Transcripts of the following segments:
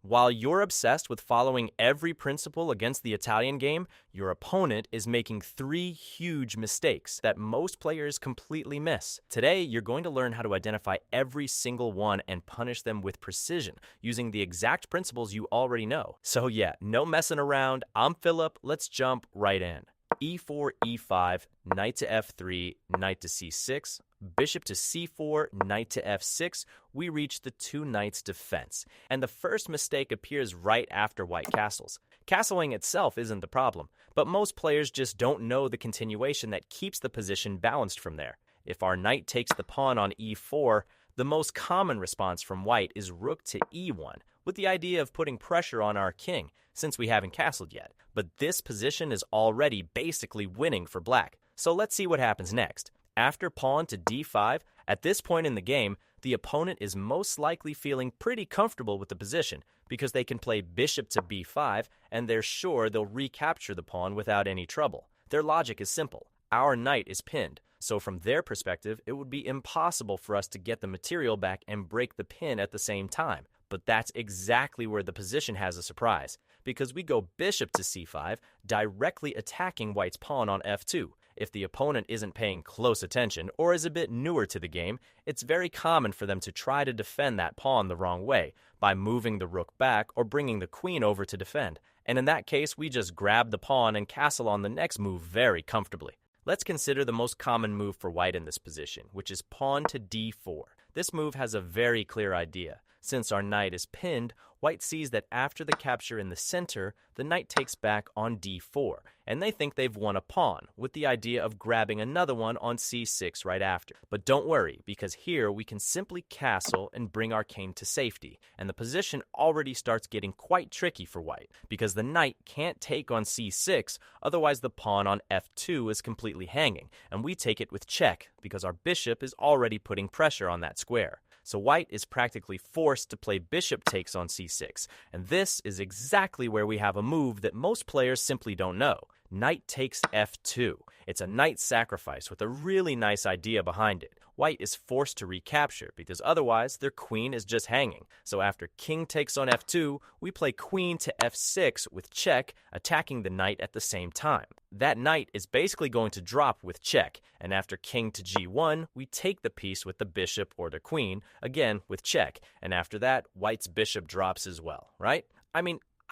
While you're obsessed with following every principle against the Italian game, your opponent is making three huge mistakes that most players completely miss. Today, you're going to learn how to identify every single one and punish them with precision, using the exact principles you already know. So yeah, no messing around. I'm Philip. Let's jump right in. E4, E5, knight to F3, knight to C6, bishop to C4, knight to F6, we reach the two knights defense. And the first mistake appears right after white castles. Castling itself isn't the problem, but most players just don't know the continuation that keeps the position balanced from there. If our knight takes the pawn on E4, the most common response from white is rook to E1, with the idea of putting pressure on our king, since we haven't castled yet. But this position is already basically winning for black. So let's see what happens next. After pawn to D5, at this point in the game, the opponent is most likely feeling pretty comfortable with the position because they can play bishop to B5 and they're sure they'll recapture the pawn without any trouble. Their logic is simple. Our knight is pinned, so from their perspective, it would be impossible for us to get the material back and break the pin at the same time. But that's exactly where the position has a surprise, because we go bishop to C5, directly attacking white's pawn on F2. If the opponent isn't paying close attention or is a bit newer to the game, it's very common for them to try to defend that pawn the wrong way, by moving the rook back or bringing the queen over to defend. And in that case, we just grab the pawn and castle on the next move very comfortably. Let's consider the most common move for white in this position, which is pawn to D4. This move has a very clear idea. Since our knight is pinned, white sees that after the capture in the center, the knight takes back on D4, and they think they've won a pawn, with the idea of grabbing another one on C6 right after. But don't worry, because here we can simply castle and bring our king to safety, and the position already starts getting quite tricky for white, because the knight can't take on C6, otherwise the pawn on F2 is completely hanging, and we take it with check, because our bishop is already putting pressure on that square. So white is practically forced to play bishop takes on c6, and this is exactly where we have a move that most players simply don't know. Knight takes f2. It's a knight sacrifice with a really nice idea behind it. White is forced to recapture because otherwise their queen is just hanging. So after king takes on f2, we play queen to f6 with check, attacking the knight at the same time. That knight is basically going to drop with check, and after king to g1, we take the piece with the bishop or the queen, again with check, and after that, white's bishop drops as well, right?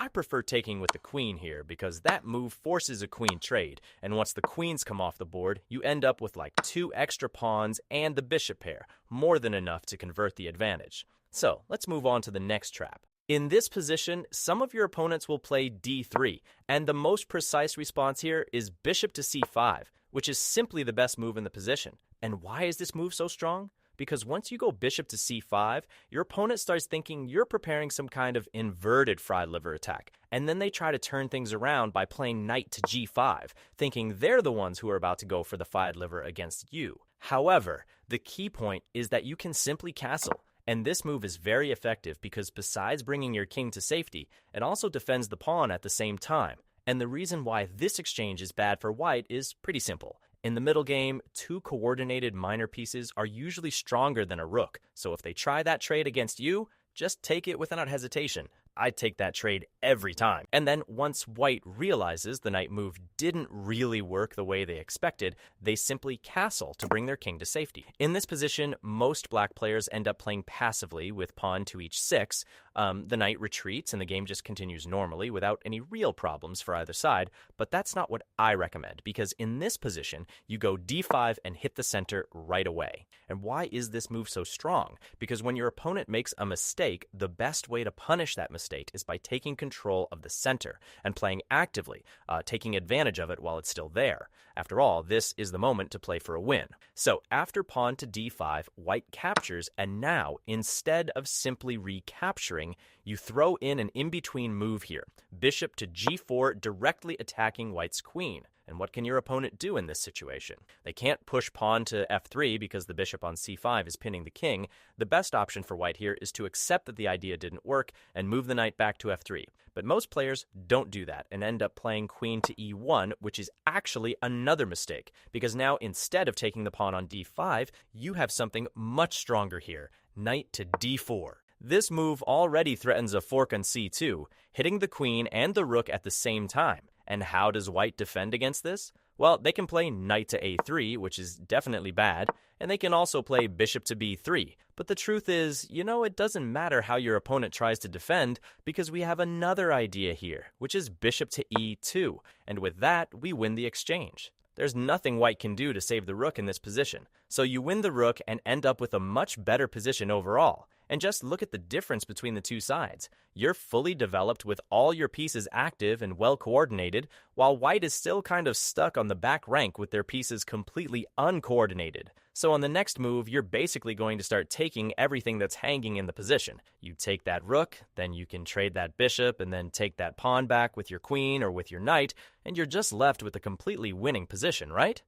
I prefer taking with the queen here because that move forces a queen trade, and once the queens come off the board, you end up with like 2 extra pawns and the bishop pair, more than enough to convert the advantage. So let's move on to the next trap. In this position, some of your opponents will play d3, and the most precise response here is bishop to c5, which is simply the best move in the position. And why is this move so strong? Because once you go bishop to c5, your opponent starts thinking you're preparing some kind of inverted fried liver attack, and then they try to turn things around by playing knight to g5, thinking they're the ones who are about to go for the fried liver against you. However, the key point is that you can simply castle, and this move is very effective because besides bringing your king to safety, it also defends the pawn at the same time. And the reason why this exchange is bad for white is pretty simple. In the middle game, 2 coordinated minor pieces are usually stronger than a rook, so if they try that trade against you, just take it without hesitation. I'd take that trade every time. And then once white realizes the knight move didn't really work the way they expected, they simply castle to bring their king to safety. In this position, most black players end up playing passively with pawn to h6. The knight retreats and the game just continues normally without any real problems for either side, but that's not what I recommend because in this position, you go d5 and hit the center right away. And why is this move so strong? Because when your opponent makes a mistake, the best way to punish that mistake is by taking control of the center and playing actively, taking advantage of it while it's still there. After all, this is the moment to play for a win. So after pawn to d5, white captures, and now, instead of simply recapturing, you throw in an in-between move here, bishop to g4, directly attacking white's queen. And what can your opponent do in this situation? They can't push pawn to f3 because the bishop on c5 is pinning the king. The best option for white here is to accept that the idea didn't work and move the knight back to f3. But most players don't do that and end up playing queen to e1, which is actually another mistake, because now instead of taking the pawn on d5, you have something much stronger here, knight to d4. This move already threatens a fork on c2, hitting the queen and the rook at the same time. And how does white defend against this? Well, they can play knight to a3, which is definitely bad, and they can also play bishop to b3. But the truth is, it doesn't matter how your opponent tries to defend because we have another idea here, which is bishop to e2, and with that, we win the exchange. There's nothing white can do to save the rook in this position, so you win the rook and end up with a much better position overall. And just look at the difference between the two sides. You're fully developed with all your pieces active and well coordinated, while white is still kind of stuck on the back rank with their pieces completely uncoordinated. So on the next move, you're basically going to start taking everything that's hanging in the position. You take that rook, then you can trade that bishop, and then take that pawn back with your queen or with your knight, and you're just left with a completely winning position, right?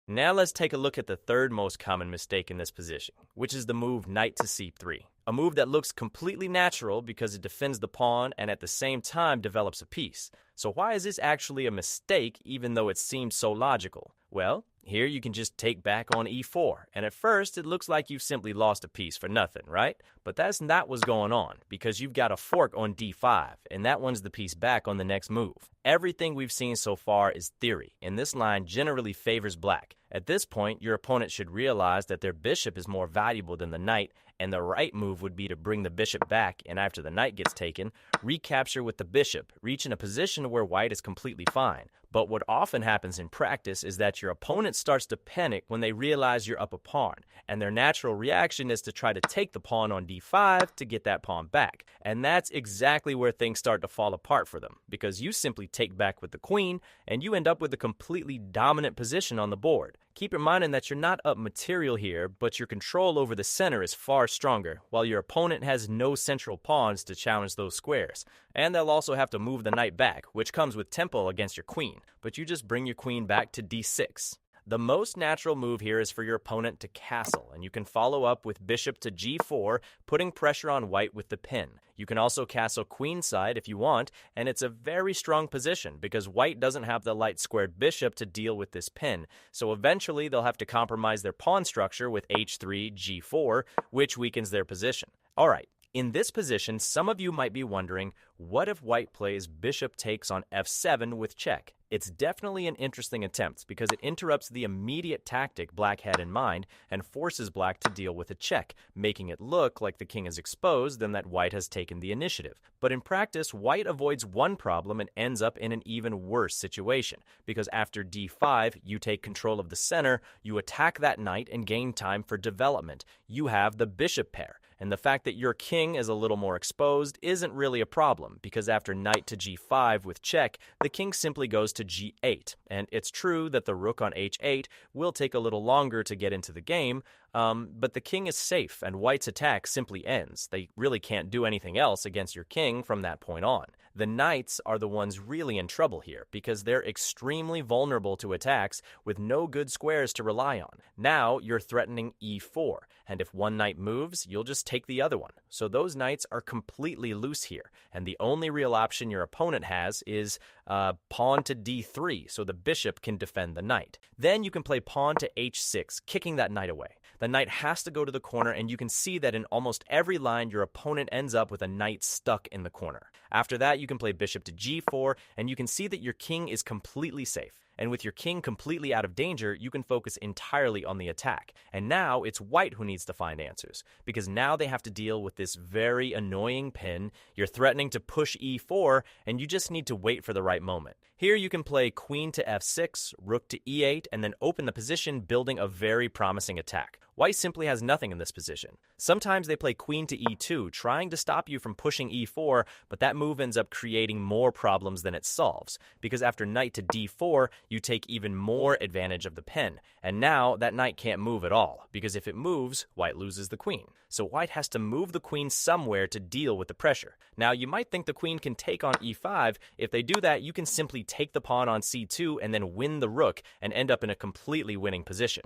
Now let's take a look at the third most common mistake in this position, which is the move knight to c3. A move that looks completely natural because it defends the pawn and at the same time develops a piece. So why is this actually a mistake even though it seems so logical? Well, here you can just take back on e4, and at first it looks like you've simply lost a piece for nothing, right? But that's not what's going on, because you've got a fork on d5, and that one's the piece back on the next move. Everything we've seen so far is theory, and this line generally favors black. At this point, your opponent should realize that their bishop is more valuable than the knight, and the right move would be to bring the bishop back, and after the knight gets taken, recapture with the bishop, reaching a position where white is completely fine. But what often happens in practice is that your opponent starts to panic when they realize you're up a pawn, and their natural reaction is to try to take the pawn on d5 to get that pawn back. And that's exactly where things start to fall apart for them, because you simply take back with the queen, and you end up with a completely dominant position on the board. Keep in mind that you're not up material here, but your control over the center is far stronger, while your opponent has no central pawns to challenge those squares. And they'll also have to move the knight back, which comes with tempo against your queen, but you just bring your queen back to d6. The most natural move here is for your opponent to castle, and you can follow up with bishop to g4, putting pressure on white with the pin. You can also castle queenside if you want, and it's a very strong position because white doesn't have the light squared bishop to deal with this pin, so eventually they'll have to compromise their pawn structure with h3, g4, which weakens their position. Alright, in this position, some of you might be wondering, what if white plays bishop takes on f7 with check? It's definitely an interesting attempt because it interrupts the immediate tactic black had in mind and forces black to deal with a check, making it look like the king is exposed and that white has taken the initiative. But in practice, white avoids one problem and ends up in an even worse situation because after d5, you take control of the center, you attack that knight and gain time for development. You have the bishop pair. And the fact that your king is a little more exposed isn't really a problem because after knight to g5 with check, the king simply goes to g8. And it's true that the rook on h8 will take a little longer to get into the game, but the king is safe and white's attack simply ends. They really can't do anything else against your king from that point on. The knights are the ones really in trouble here because they're extremely vulnerable to attacks with no good squares to rely on. Now you're threatening e4, and if one knight moves, you'll just take the other one. So those knights are completely loose here, and the only real option your opponent has is pawn to d3, so the bishop can defend the knight. Then you can play pawn to h6, kicking that knight away. The knight has to go to the corner, and you can see that in almost every line, your opponent ends up with a knight stuck in the corner. After that, you can play bishop to g4, and you can see that your king is completely safe. And with your king completely out of danger, you can focus entirely on the attack. And now it's white who needs to find answers, because now they have to deal with this very annoying pin. You're threatening to push e4, and you just need to wait for the right moment. Here you can play queen to f6, rook to e8, and then open the position, building a very promising attack. White simply has nothing in this position. Sometimes they play queen to e2, trying to stop you from pushing e4, but that move ends up creating more problems than it solves, because after knight to d4, you take even more advantage of the pin, and now that knight can't move at all, because if it moves, white loses the queen. So white has to move the queen somewhere to deal with the pressure. Now you might think the queen can take on e5. If they do that, you can simply take the pawn on c2 and then win the rook and end up in a completely winning position.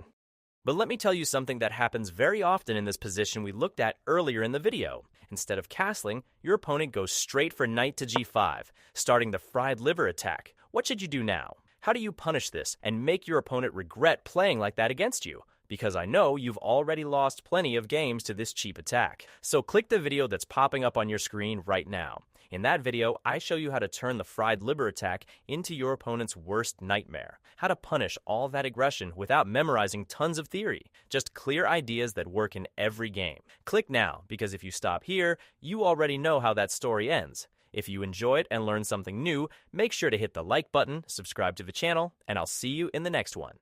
But let me tell you something that happens very often in this position we looked at earlier in the video. Instead of castling, your opponent goes straight for knight to g5, starting the fried liver attack. What should you do now? How do you punish this and make your opponent regret playing like that against you? because I know you've already lost plenty of games to this cheap attack. So click the video that's popping up on your screen right now. In that video, I show you how to turn the fried liver attack into your opponent's worst nightmare. How to punish all that aggression without memorizing tons of theory. Just clear ideas that work in every game. Click now, because if you stop here, you already know how that story ends. If you enjoyed and learned something new, make sure to hit the like button, subscribe to the channel, and I'll see you in the next one.